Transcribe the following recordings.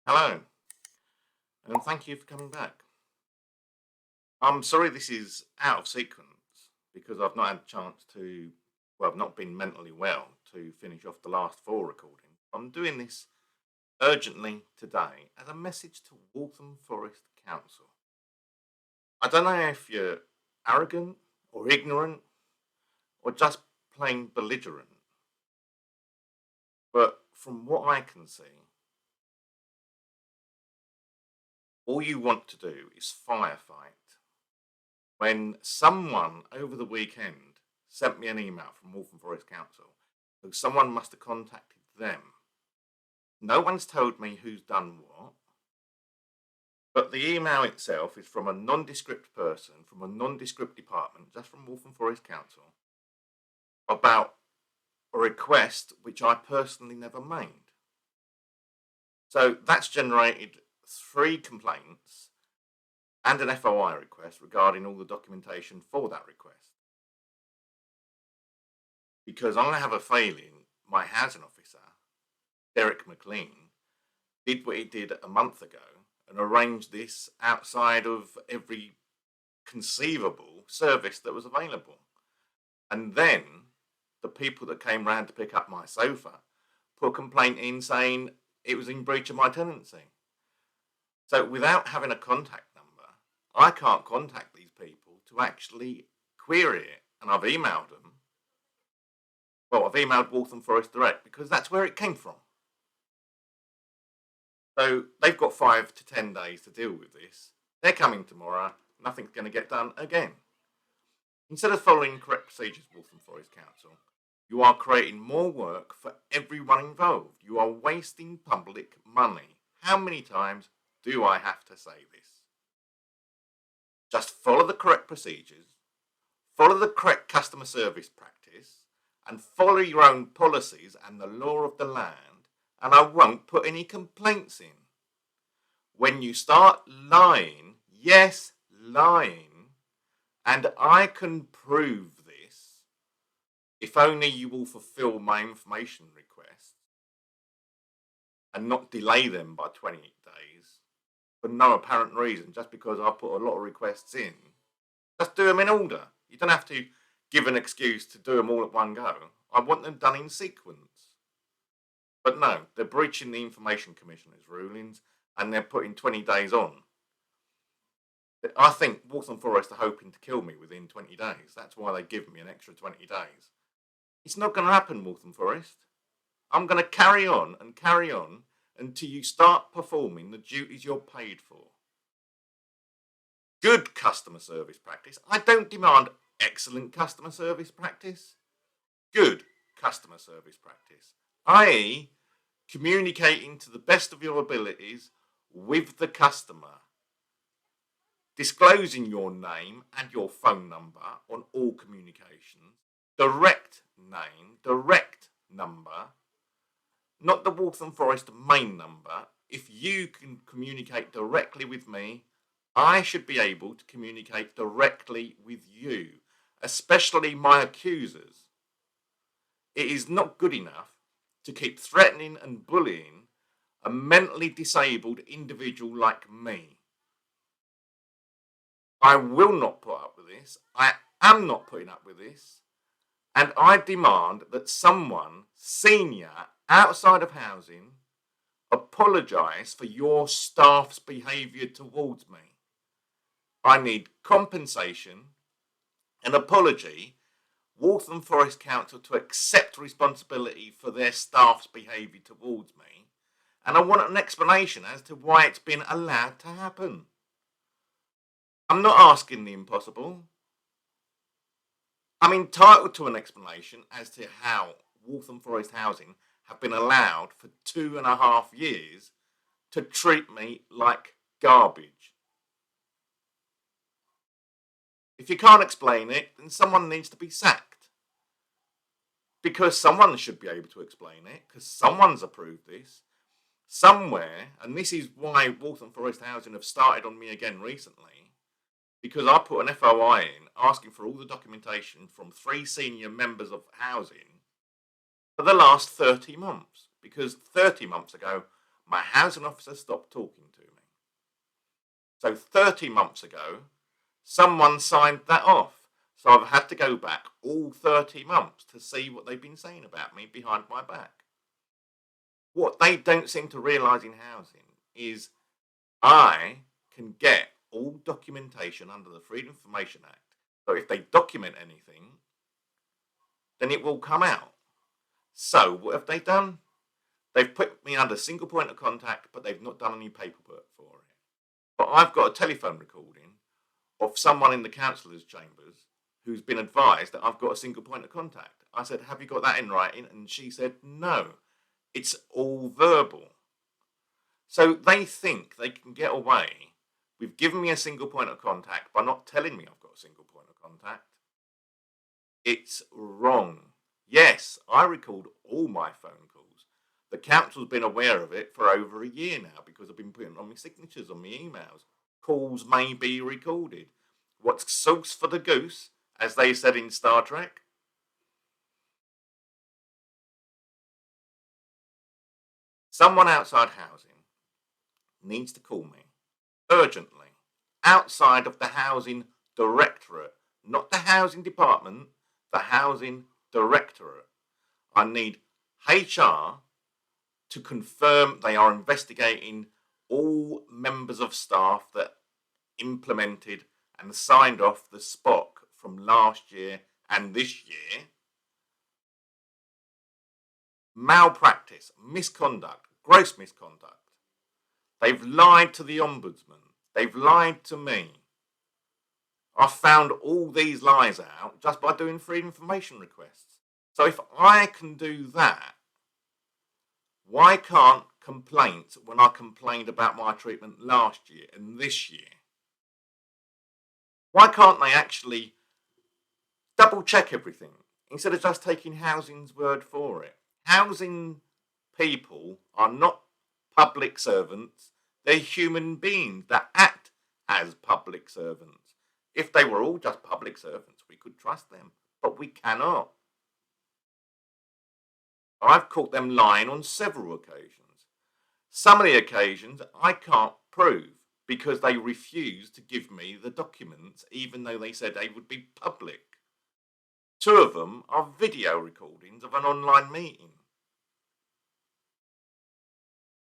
Hello, and thank you for coming back. I'm sorry this is out of sequence because I've not had a chance to, well, I've not been mentally well to finish off the last four recordings. I'm doing this urgently today as a message to Waltham Forest Council. I don't know if you're arrogant or ignorant or just plain belligerent, but from what I can see, all you want to do is firefight. When someone over the weekend sent me an email from Waltham Forest Council, so someone must have contacted them. No one's told me who's done what, but the email itself is from a nondescript person from a nondescript department, just from Waltham Forest Council, about a request which I personally never made. So that's generated 3 complaints and an FOI request regarding all the documentation for that request. Because I have a feeling my housing officer, Derek McLean, did what he did a month ago and arranged this outside of every conceivable service that was available. And then the people that came round to pick up my sofa put a complaint in saying it was in breach of my tenancy. So without having a contact number, I can't contact these people to actually query it. And I've emailed them. Well, I've emailed Waltham Forest Direct because that's where it came from. So they've got 5 to 10 days to deal with this. They're coming tomorrow. Nothing's going to get done again. Instead of following correct procedures, Waltham Forest Council, you are creating more work for everyone involved. You are wasting public money. How many times do I have to say this? Just follow the correct procedures, follow the correct customer service practice, and follow your own policies and the law of the land, and I won't put any complaints in. When you start lying, yes, lying, and I can prove this, if only you will fulfill my information requests and not delay them by 28 days for no apparent reason, just because I put a lot of requests in. Just do them in order. You don't have to give an excuse to do them all at one go. I want them done in sequence. But no, they're breaching the Information Commissioner's rulings and they're putting 20 days on. I think Waltham Forest are hoping to kill me within 20 days. That's why they give me an extra 20 days. It's not going to happen, Waltham Forest. I'm going to carry on until you start performing the duties you're paid for. Good customer service practice. I don't demand excellent customer service practice. Good customer service practice, i.e., communicating to the best of your abilities with the customer, disclosing your name and your phone number on all communications, direct name, direct number, not the Waltham Forest main number. If you can communicate directly with me, I should be able to communicate directly with you, especially my accusers. It is not good enough to keep threatening and bullying a mentally disabled individual like me. I will not put up with this. I am not putting up with this. And I demand that someone senior outside of housing apologise for your staff's behaviour towards me. I need compensation, an apology, Waltham Forest Council to accept responsibility for their staff's behaviour towards me, and I want an explanation as to why it's been allowed to happen. I'm not asking the impossible. I'm entitled to an explanation as to how Waltham Forest Housing have been allowed for 2.5 years to treat me like garbage. If you can't explain it, then someone needs to be sacked. Because someone should be able to explain it, because someone's approved this. Somewhere, and this is why Waltham Forest Housing have started on me again recently, because I put an FOI in asking for all the documentation from 3 senior members of housing for the last 30 months. Because 30 months ago, my housing officer stopped talking to me. So 30 months ago, someone signed that off. So I've had to go back all 30 months to see what they've been saying about me behind my back. What they don't seem to realise in housing is I can get all documentation under the Freedom of Information Act. So if they document anything, then it will come out. So what have they done? They've put me under single point of contact, but they've not done any paperwork for it. But I've got a telephone recording of someone in the councillors' chambers who's been advised that I've got a single point of contact. I said, have you got that in writing? And she said, no, it's all verbal. So they think they can get away with giving me a single point of contact by not telling me I've got a single point of contact. It's wrong. Yes, I record all my phone calls. The council's been aware of it for over a year now because I've been putting on my signatures on my emails. Calls may be recorded. What's sauce for the goose, as they said in Star Trek? Someone outside housing needs to call me urgently outside of the housing directorate, not the housing department, the housing directorate. I need HR to confirm they are investigating all members of staff that implemented and signed off the SPOC from last year and this year. Malpractice, misconduct, gross misconduct. They've lied to the Ombudsman. They've lied to me. I found all these lies out just by doing freedom of information requests. So if I can do that, why can't complaints when I complained about my treatment last year and this year? Why can't they actually double check everything instead of just taking housing's word for it? Housing people are not public servants. They're human beings that act as public servants. If they were all just public servants, we could trust them, but we cannot. I've caught them lying on several occasions. Some of the occasions I can't prove because they refuse to give me the documents, even though they said they would be public. 2 of them are video recordings of an online meeting.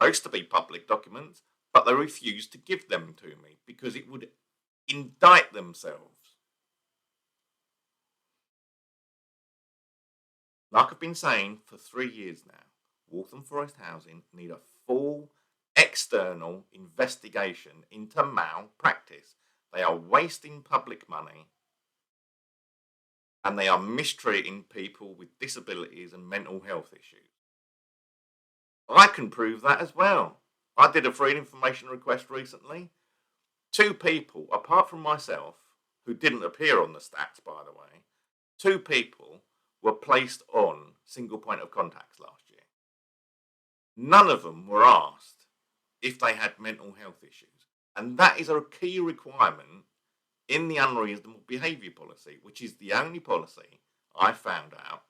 Supposed to be public documents, but they refuse to give them to me because it would indict themselves. Like I've been saying for 3 years now, Waltham Forest Housing need a full external investigation into malpractice. They are wasting public money and they are mistreating people with disabilities and mental health issues. I can prove that as well. I did a freedom of information request recently. 2 people, apart from myself, who didn't appear on the stats, by the way, 2 people were placed on single point of contacts last year. None of them were asked if they had mental health issues. And that is a key requirement in the unreasonable behaviour policy, which is the only policy I found out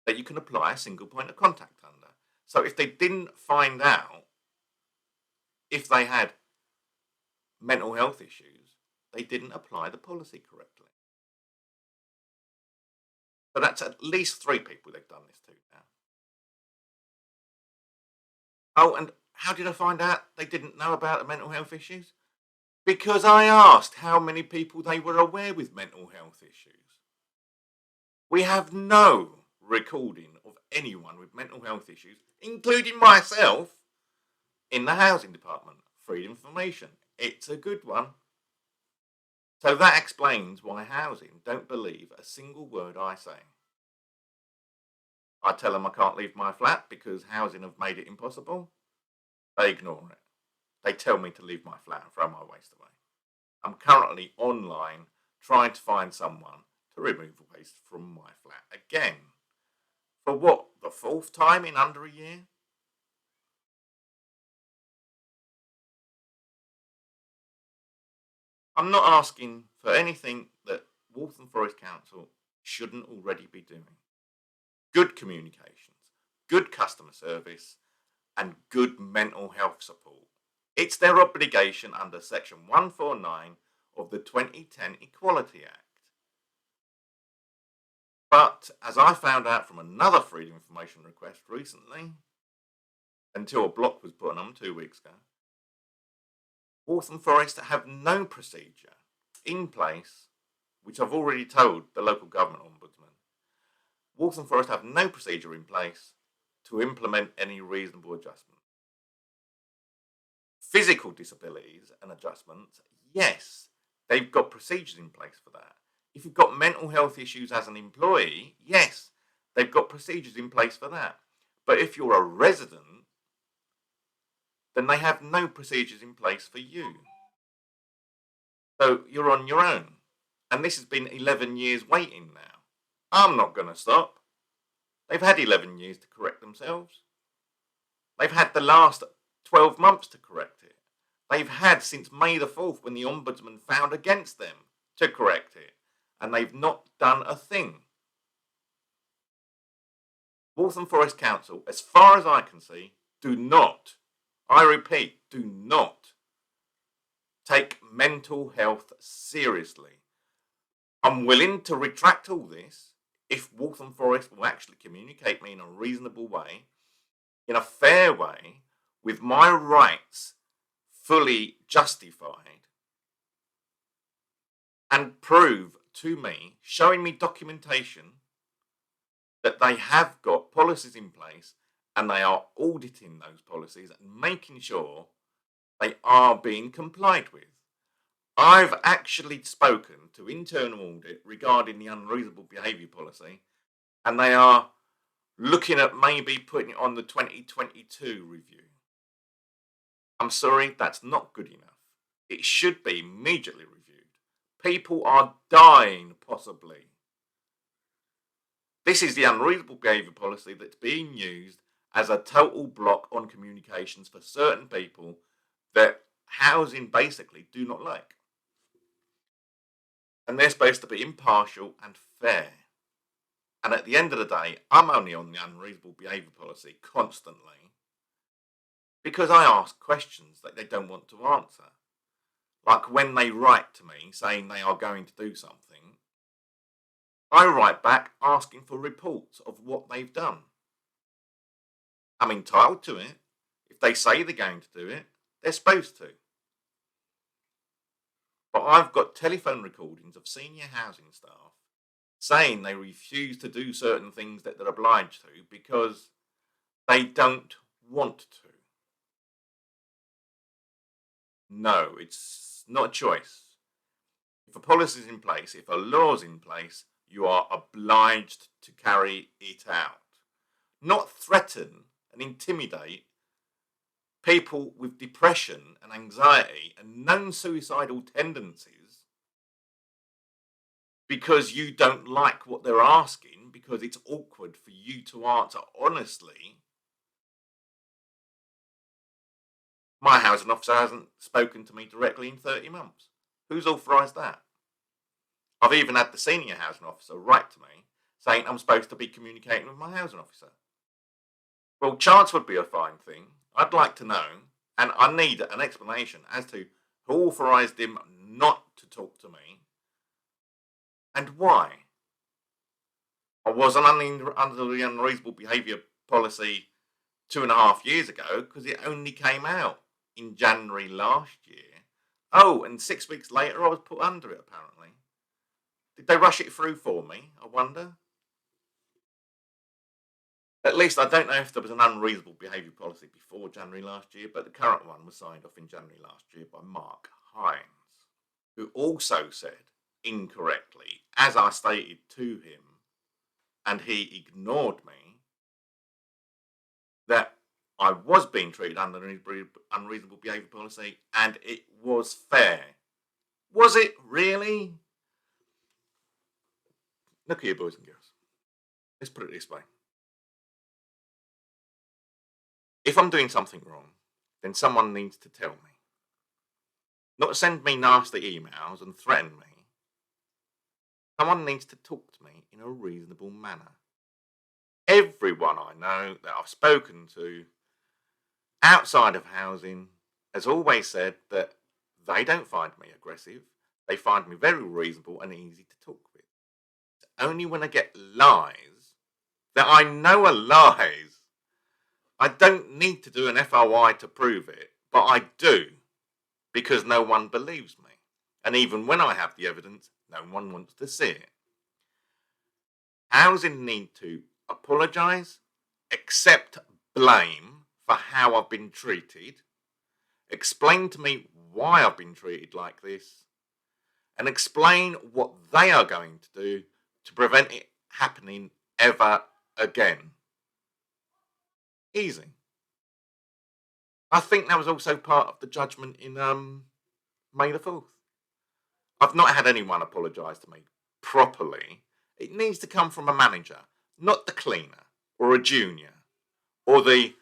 that you can apply a single point of contact under. So if they didn't find out if they had mental health issues, they didn't apply the policy correctly. So that's at least 3 people they've done this to now. Oh, and how did I find out they didn't know about the mental health issues? Because I asked how many people they were aware with mental health issues. We have no recording of anyone with mental health issues, including myself, in the housing department. Freedom of information. It's a good one. So that explains why housing don't believe a single word I say. I tell them I can't leave my flat because housing have made it impossible. They ignore it. They tell me to leave my flat and throw my waste away. I'm currently online trying to find someone to remove waste from my flat again. For what, the 4th time in under a year? I'm not asking for anything that Waltham Forest Council shouldn't already be doing. Good communications, good customer service, and good mental health support. It's their obligation under Section 149 of the 2010 Equality Act. But as I found out from another Freedom of Information request recently, until a block was put on them 2 weeks ago, Waltham Forest have no procedure in place, which I've already told the local government ombudsman. Waltham Forest have no procedure in place to implement any reasonable adjustment. Physical disabilities and adjustments, yes, they've got procedures in place for that. If you've got mental health issues as an employee, yes, they've got procedures in place for that. But if you're a resident, then they have no procedures in place for you. So you're on your own. And this has been 11 years waiting now. I'm not going to stop. They've had 11 years to correct themselves. They've had the last 12 months to correct it. They've had since May the 4th, when the Ombudsman found against them, to correct it. And they've not done a thing. Waltham Forest Council, as far as I can see, do not, I repeat, do not take mental health seriously. I'm willing to retract all this if Waltham Forest will actually communicate me in a reasonable way, in a fair way, with my rights fully justified, and prove to me, showing me documentation that they have got policies in place and they are auditing those policies and making sure they are being complied with. I've actually spoken to internal audit regarding the unreasonable behaviour policy, and they are looking at maybe putting it on the 2022 review. I'm sorry, that's not good enough. It should be immediately reviewed. People are dying, possibly. This is the unreasonable behaviour policy that's being used as a total block on communications for certain people that housing basically do not like. And they're supposed to be impartial and fair. And at the end of the day, I'm only on the unreasonable behaviour policy constantly because I ask questions that they don't want to answer. Like when they write to me saying they are going to do something, I write back asking for reports of what they've done. I'm entitled to it. If they say they're going to do it, they're supposed to. But I've got telephone recordings of senior housing staff saying they refuse to do certain things that they're obliged to because they don't want to. No, it's not a choice. If a policy is in place, if a law is in place, you are obliged to carry it out. Not threaten and intimidate people with depression and anxiety and known suicidal tendencies because you don't like what they're asking, because it's awkward for you to answer honestly. My housing officer hasn't spoken to me directly in 30 months. Who's authorised that? I've even had the senior housing officer write to me saying I'm supposed to be communicating with my housing officer. Well, chance would be a fine thing. I'd like to know, and I need an explanation as to who authorised him not to talk to me and why. I wasn't under the unreasonable behaviour policy 2.5 years ago because it only came out in January last year. Oh, and 6 weeks later I was put under it, apparently. Did they rush it through for me, I wonder? At least I don't know if there was an unreasonable behaviour policy before January last year, but the current one was signed off in January last year by Mark Hines, who also said incorrectly, as I stated to him, and he ignored me, that I was being treated under an unreasonable behaviour policy and it was fair. Was it really? Look here, boys and girls. Let's put it this way. If I'm doing something wrong, then someone needs to tell me. Not send me nasty emails and threaten me. Someone needs to talk to me in a reasonable manner. Everyone I know that I've spoken to outside of housing has always said that they don't find me aggressive. They find me very reasonable and easy to talk with. It's only when I get lies that I know are lies. I don't need to do an FOI to prove it, but I do because no one believes me. And even when I have the evidence, no one wants to see it. Housing need to apologise, accept blame for how I've been treated, explain to me why I've been treated like this, and explain what they are going to do to prevent it happening ever again. Easy. I think that was also part of the judgment in May the 4th. I've not had anyone apologise to me properly. It needs to come from a manager, not the cleaner or a junior or the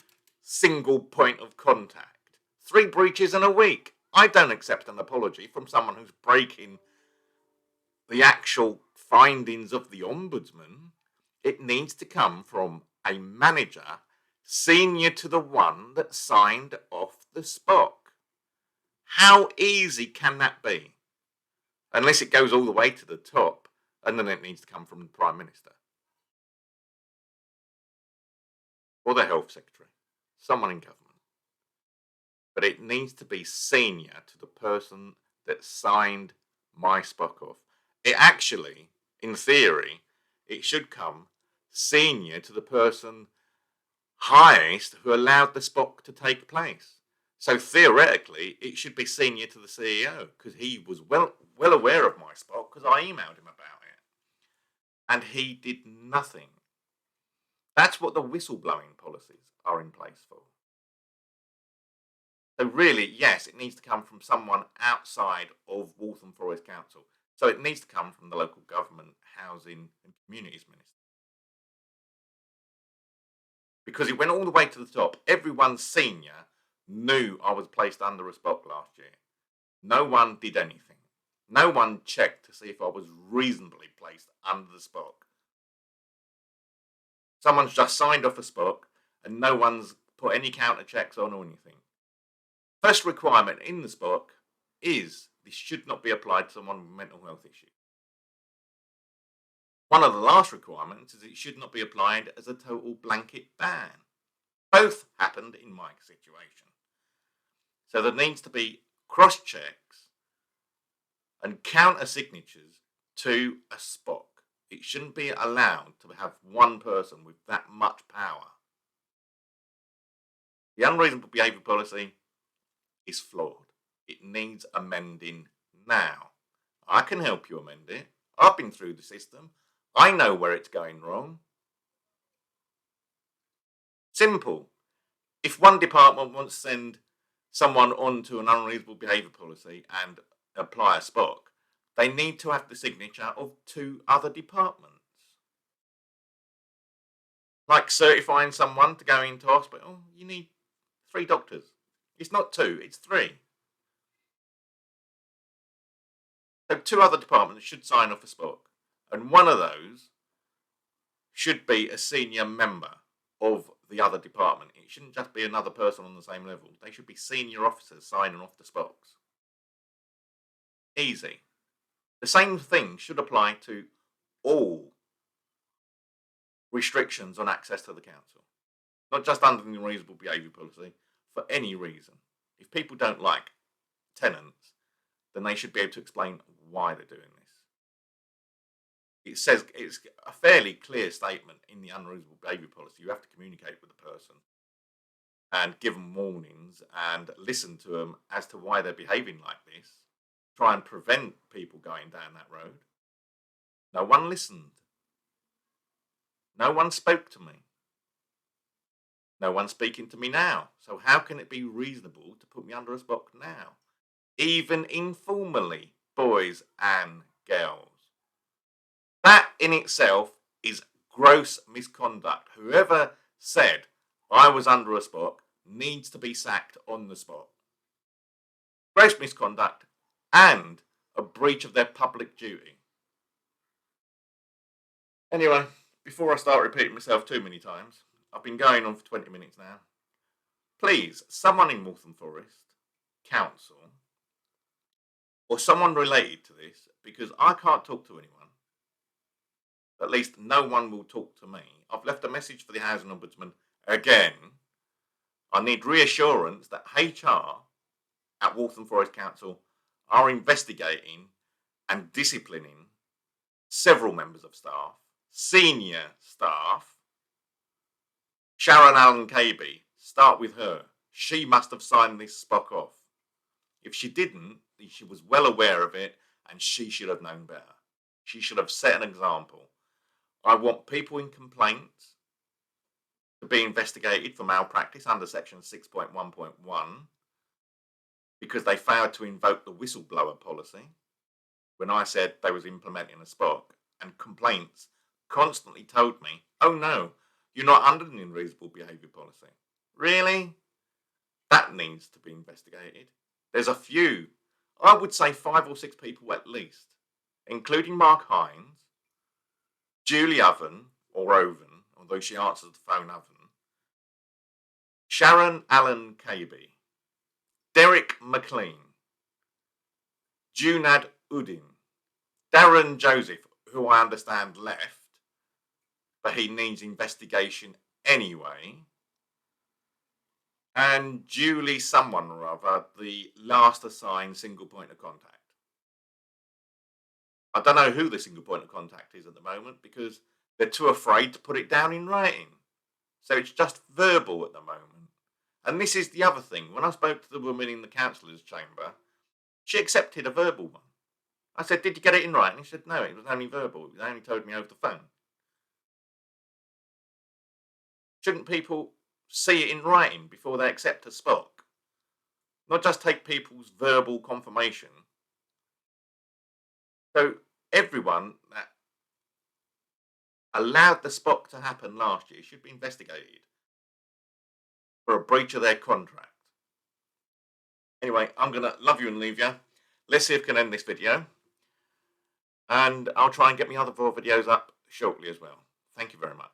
single point of contact. 3 breaches in a week. I don't accept an apology from someone who's breaking the actual findings of the ombudsman. It needs to come from a manager senior to the one that signed off the SPOC. How easy can that be? Unless it goes all the way to the top, and then it needs to come from the Prime Minister or the Health Secretary, someone in government. But it needs to be senior to the person that signed my SPOC off. It actually, in theory, it should come senior to the person highest who allowed the SPOC to take place. So theoretically, it should be senior to the CEO because he was well aware of my SPOC because I emailed him about it. And he did nothing. That's what the whistleblowing policies are in place for. So really, yes, it needs to come from someone outside of Waltham Forest Council. So it needs to come from the local government, housing and communities minister. Because it went all the way to the top. Everyone senior knew I was placed under a SPOC last year. No one did anything. No one checked to see if I was reasonably placed under the SPOC. Someone's just signed off a SPOC and no one's put any counter checks on or anything. First requirement in the SPOC is this should not be applied to someone with mental health issues. One of the last requirements is it should not be applied as a total blanket ban. Both happened in my situation. So there needs to be cross-checks and counter-signatures to a SPOC. It shouldn't be allowed to have one person with that much power. The unreasonable behaviour policy is flawed. It needs amending now. I can help you amend it. I've been through the system. I know where it's going wrong. Simple. If one department wants to send someone onto an unreasonable behaviour policy and apply a SPOC, they need to have the signature of 2 other departments. Like certifying someone to go into hospital, you need 3 doctors. It's not 2, it's 3. So 2 other departments should sign off a SPOC. And one of those should be a senior member of the other department. It shouldn't just be another person on the same level. They should be senior officers signing off the SPOCs. Easy. The same thing should apply to all restrictions on access to the council. Not just under the unreasonable behaviour policy, for any reason. If people don't like tenants, then they should be able to explain why they're doing this. It says it's a fairly clear statement in the unreasonable behaviour policy. You have to communicate with the person and give them warnings and listen to them as to why they're behaving like this. Try and prevent people going down that road. No one listened. No one spoke to me. No one's speaking to me now. So how can it be reasonable to put me under a SPOC now? Even informally, boys and girls. That in itself is gross misconduct. Whoever said I was under a SPOC needs to be sacked on the spot. Gross misconduct and a breach of their public duty. Anyway, before I start repeating myself too many times, I've been going on for 20 minutes now. please, someone in Waltham Forest Council or someone related to this, because I can't talk to anyone. At least no one will talk to me. I've left a message for the Housing Ombudsman again. I need reassurance that HR at Waltham Forest Council are investigating and disciplining several members of staff, senior staff. Sharon Allen KB, start with her. She must have signed this Spock off. If she didn't, she was well aware of it and she should have known better. She should have set an example. I want people in complaints to be investigated for malpractice under section 6.1.1 because they failed to invoke the whistleblower policy when I said they was implementing a Spock, and complaints constantly told me, oh no, you're not under the unreasonable behaviour policy. Really? That needs to be investigated. There's a few, I would say 5 or 6 people at least, including Mark Hines, Julie Oven, or Oven, although she answers the phone Oven, Sharon Allen KB, Derek McLean, Junad Udin, Darren Joseph, who I understand left, but he needs investigation anyway, and Julie someone or other, the last assigned single point of contact. I don't know who the single point of contact is at the moment because they're too afraid to put it down in writing. So it's just verbal at the moment. And this is the other thing. When I spoke to the woman in the councillor's chamber, she accepted a verbal one. I said, did you get it in writing? She said, no, it was only verbal. They only told me over the phone. Shouldn't people see it in writing before they accept a Spock? Not just take people's verbal confirmation. So everyone that allowed the Spock to happen last year should be investigated for a breach of their contract. Anyway, I'm going to love you and leave you. Let's see if we can end this video. And I'll try and get my other 4 videos up shortly as well. Thank you very much.